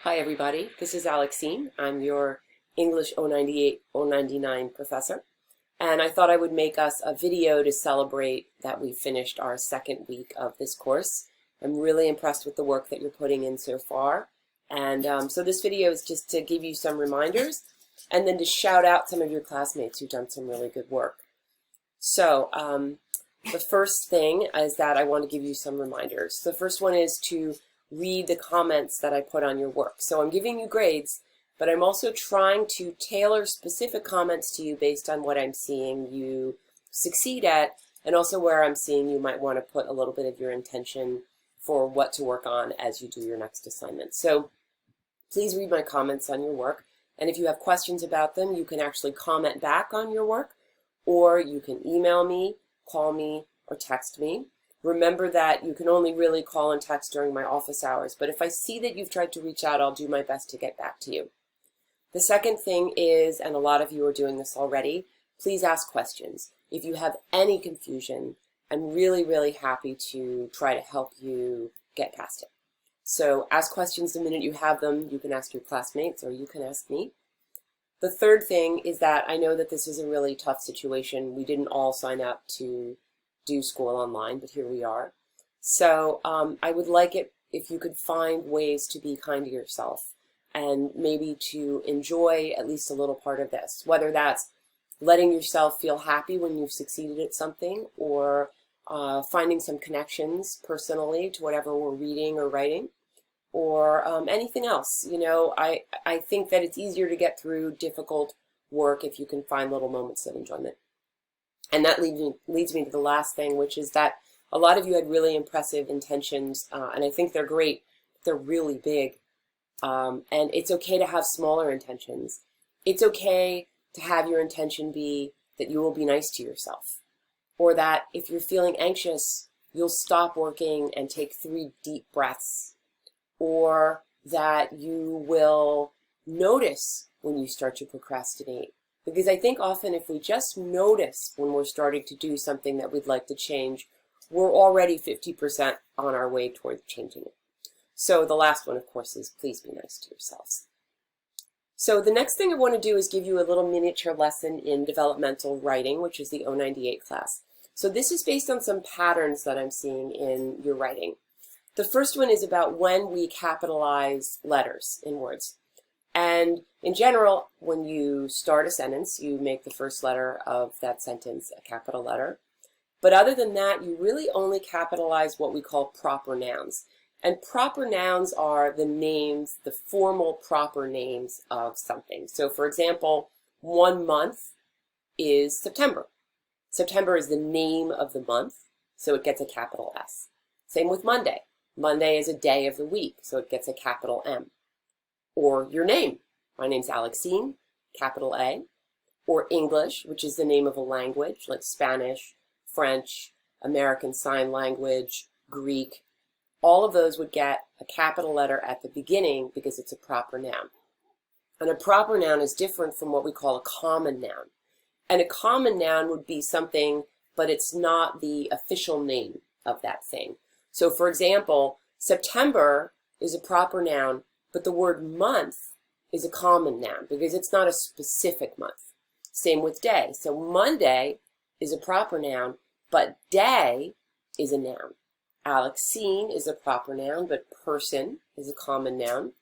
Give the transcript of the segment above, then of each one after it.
Hi everybody, this is Alexine. I'm your English 098, 099 professor, and I thought I would make us a video to celebrate that we finished our second week of this course. I'm really impressed with the work that you're putting in so far, and so this video is just to give you some reminders and then to shout out some of your classmates who've done some really good work. So the first thing is that I want to give you some reminders. The first one is to read the comments that I put on your work. So I'm giving you grades, but I'm also trying to tailor specific comments to you based on what I'm seeing you succeed at, and also where I'm seeing you might want to put a little bit of your intention for what to work on as you do your next assignment. So please read my comments on your work, and if you have questions about them, you can actually comment back on your work, or you can email me, call me, or text me. Remember that you can only really call and text during my office hours, but if I see that you've tried to reach out, I'll do my best to get back to you. The second thing is, and a lot of you are doing this already, please ask questions. If you have any confusion, I'm really, really happy to try to help you get past it. So ask questions the minute you have them. You can ask your classmates or you can ask me. The third thing is that I know that this is a really tough situation. We didn't all sign up to do school online, but here we are. So I would like it if you could find ways to be kind to yourself and maybe to enjoy at least a little part of this, whether that's letting yourself feel happy when you've succeeded at something, or finding some connections personally to whatever we're reading or writing, or anything else. You know, I think that it's easier to get through difficult work if you can find little moments of enjoyment. And that leads me to the last thing, which is that a lot of you had really impressive intentions, and I think they're great. They're really big. And it's okay to have smaller intentions. It's okay to have your intention be that you will be nice to yourself, or that if you're feeling anxious, you'll stop working and take 3 deep breaths, or that you will notice when you start to procrastinate. Because I think often if we just notice when we're starting to do something that we'd like to change, we're already 50% on our way toward changing it. So the last one, of course, is please be nice to yourselves. So the next thing I want to do is give you a little miniature lesson in developmental writing, which is the 098 class. So this is based on some patterns that I'm seeing in your writing. The first one is about when we capitalize letters in words. And in general, when you start a sentence, you make the first letter of that sentence a capital letter. But other than that, you really only capitalize what we call proper nouns. And proper nouns are the names, the formal proper names of something. So for example, 1 month is September. September is the name of the month, so it gets a capital S. Same with Monday. Monday is a day of the week, so it gets a capital M. Or your name. My name's Alexine, capital A. Or English, which is the name of a language, like Spanish, French, American Sign Language, Greek. All of those would get a capital letter at the beginning because it's a proper noun. And a proper noun is different from what we call a common noun. And a common noun would be something, but it's not the official name of that thing. So for example, September is a proper noun, but the word month is a common noun because it's not a specific month. Same with day. So Monday is a proper noun, but day is a noun. Alexine is a proper noun, but person is a common noun.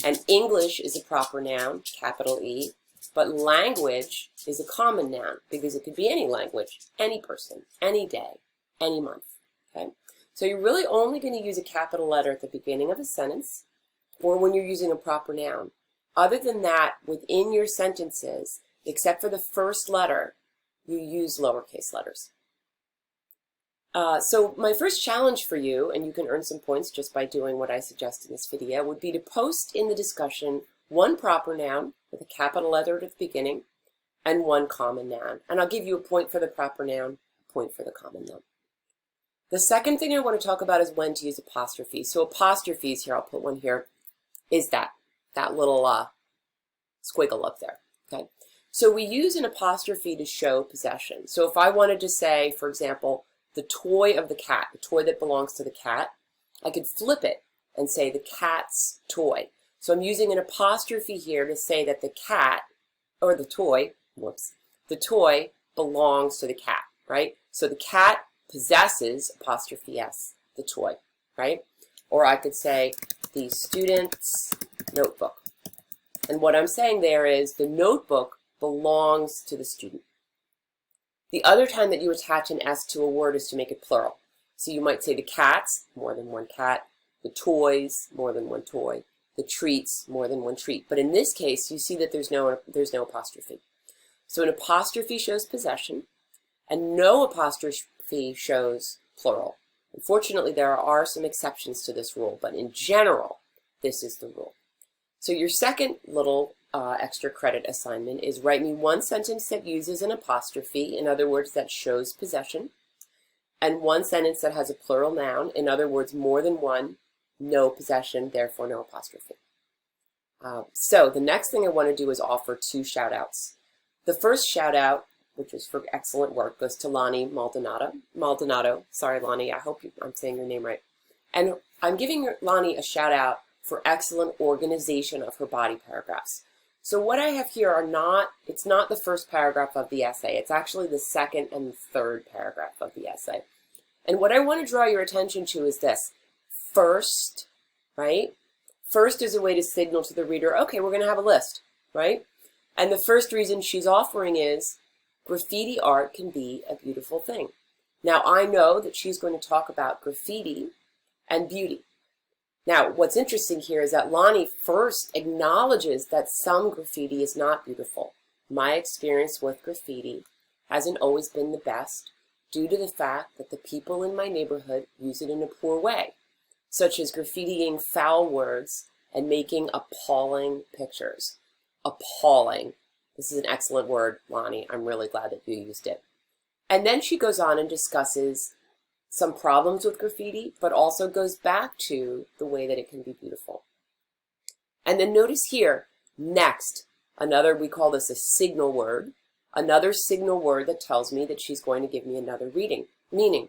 And English is a proper noun, capital E, but language is a common noun because it could be any language, any person, any day, any month. Okay? So you're really only going to use a capital letter at the beginning of a sentence, or when you're using a proper noun. Other than that, within your sentences, except for the first letter, you use lowercase letters. So my first challenge for you, and you can earn some points just by doing what I suggest in this video, would be to post in the discussion 1 proper noun with a capital letter at the beginning and 1 common noun. And I'll give you a point for the proper noun, a point for the common noun. The second thing I want to talk about is when to use apostrophes. So apostrophes here, I'll put one here, is that little squiggle up there, okay? So we use an apostrophe to show possession. So if I wanted to say, for example, the toy of the cat, the toy that belongs to the cat, I could flip it and say the cat's toy. So I'm using an apostrophe here to say that the cat, or the toy, the toy belongs to the cat, right? So the cat possesses, apostrophe S, the toy, right? Or I could say the student's notebook. And what I'm saying there is the notebook belongs to the student. The other time that you attach an S to a word is to make it plural. So you might say the cats, more than one cat, the toys, more than one toy, the treats, more than one treat. But in this case, you see that there's no apostrophe. So an apostrophe shows possession, and no apostrophe shows plural. Unfortunately, there are some exceptions to this rule, but in general, this is the rule. So your second little extra credit assignment is write me one sentence that uses an apostrophe, in other words, that shows possession, and one sentence that has a plural noun, in other words, more than one, no possession, therefore no apostrophe. So the next thing I want to do is offer 2 shout-outs. The first shout-out, which is for excellent work, goes to Lonnie Maldonado. Sorry, Lonnie, I hope I'm saying your name right. And I'm giving Lonnie a shout-out for excellent organization of her body paragraphs. So what I have here it's not the first paragraph of the essay. It's actually the second and third paragraph of the essay. And what I want to draw your attention to is this. First, right? First is a way to signal to the reader, okay, we're going to have a list, right? And the first reason she's offering is graffiti art can be a beautiful thing. Now, I know that she's going to talk about graffiti and beauty. Now, what's interesting here is that Lonnie first acknowledges that some graffiti is not beautiful. My experience with graffiti hasn't always been the best due to the fact that the people in my neighborhood use it in a poor way, such as graffitiing foul words and making appalling pictures. Appalling. This is an excellent word, Lonnie. I'm really glad that you used it. And then she goes on and discusses some problems with graffiti, but also goes back to the way that it can be beautiful. And then notice here, next, we call this a signal word, another signal word that tells me that she's going to give me another meaning.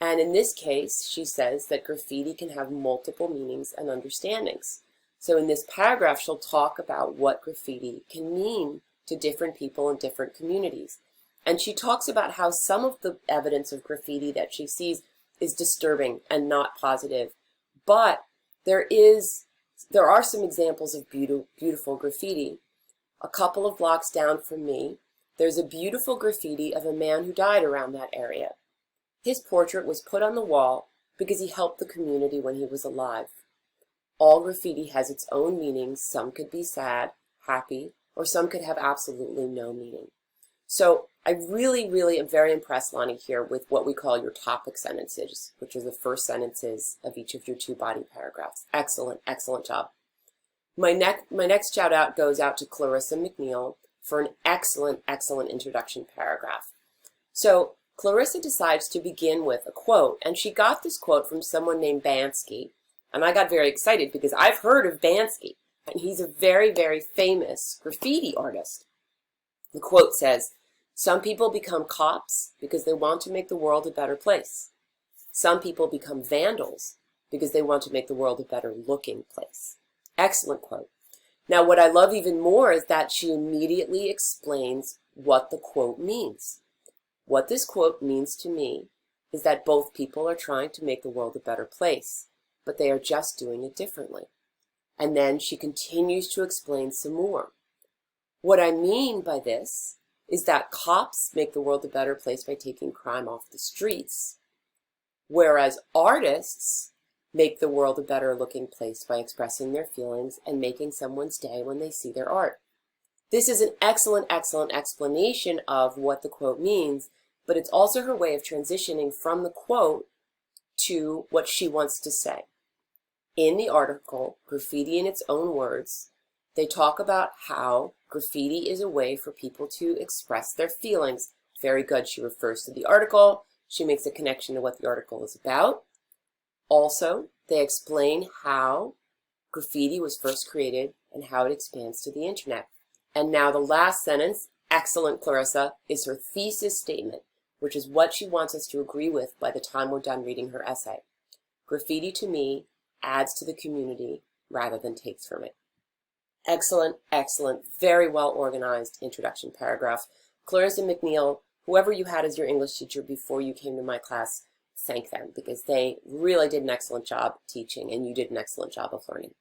And in this case, she says that graffiti can have multiple meanings and understandings. So in this paragraph, she'll talk about what graffiti can mean to different people in different communities. And she talks about how some of the evidence of graffiti that she sees is disturbing and not positive. But there are some examples of beautiful graffiti. A couple of blocks down from me, there's a beautiful graffiti of a man who died around that area. His portrait was put on the wall because he helped the community when he was alive. All graffiti has its own meanings. Some could be sad, happy, or some could have absolutely no meaning. So I really, really am very impressed, Lonnie, here with what we call your topic sentences, which are the first sentences of each of your 2 body paragraphs. Excellent, excellent job. My next shout out goes out to Clarissa McNeil for an excellent, excellent introduction paragraph. So Clarissa decides to begin with a quote, and she got this quote from someone named Bansky, and I got very excited because I've heard of Bansky, and he's a very, very famous graffiti artist. The quote says, "Some people become cops because they want to make the world a better place. Some people become vandals because they want to make the world a better looking place." Excellent quote. Now, what I love even more is that she immediately explains what the quote means. What this quote means to me is that both people are trying to make the world a better place, but they are just doing it differently. And then she continues to explain some more. What I mean by this is that cops make the world a better place by taking crime off the streets, whereas artists make the world a better looking place by expressing their feelings and making someone's day when they see their art. This is an excellent, excellent explanation of what the quote means, but it's also her way of transitioning from the quote to what she wants to say. In the article, Graffiti in Its Own Words, they talk about how graffiti is a way for people to express their feelings. Very good. She refers to the article. She makes a connection to what the article is about. Also, they explain how graffiti was first created and how it expands to the internet. And now the last sentence, excellent Clarissa, is her thesis statement, which is what she wants us to agree with by the time we're done reading her essay. Graffiti to me adds to the community rather than takes from it. Excellent, excellent, very well organized introduction paragraph. Clarissa McNeil, whoever you had as your English teacher before you came to my class, thank them because they really did an excellent job teaching and you did an excellent job of learning.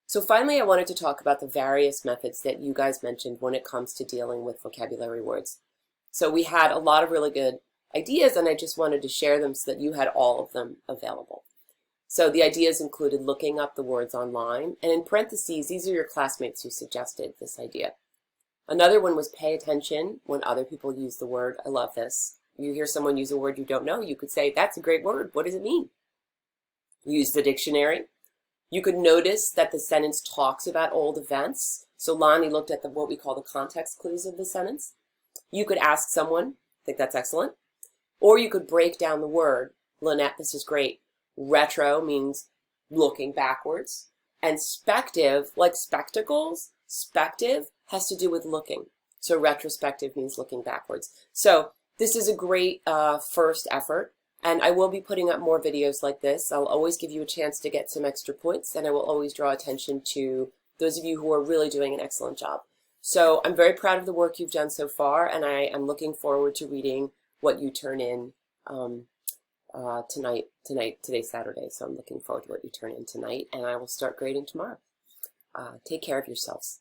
So finally, I wanted to talk about the various methods that you guys mentioned when it comes to dealing with vocabulary words. So we had a lot of really good ideas and I just wanted to share them so that you had all of them available. So the ideas included looking up the words online, and in parentheses, these are your classmates who suggested this idea. Another one was pay attention when other people use the word. I love this. You hear someone use a word you don't know, you could say, that's a great word. What does it mean? Use the dictionary. You could notice that the sentence talks about old events. So Lonnie looked at what we call the context clues of the sentence. You could ask someone, I think that's excellent. Or you could break down the word. Lynette, this is great. Retro means looking backwards. And spective, like spectacles, spective has to do with looking. So retrospective means looking backwards. So this is a great first effort. And I will be putting up more videos like this. I'll always give you a chance to get some extra points. And I will always draw attention to those of you who are really doing an excellent job. So I'm very proud of the work you've done so far. And I am looking forward to reading what you turn in today's Saturday, so I'm looking forward to what you turn in tonight, and I will start grading tomorrow. Take care of yourselves.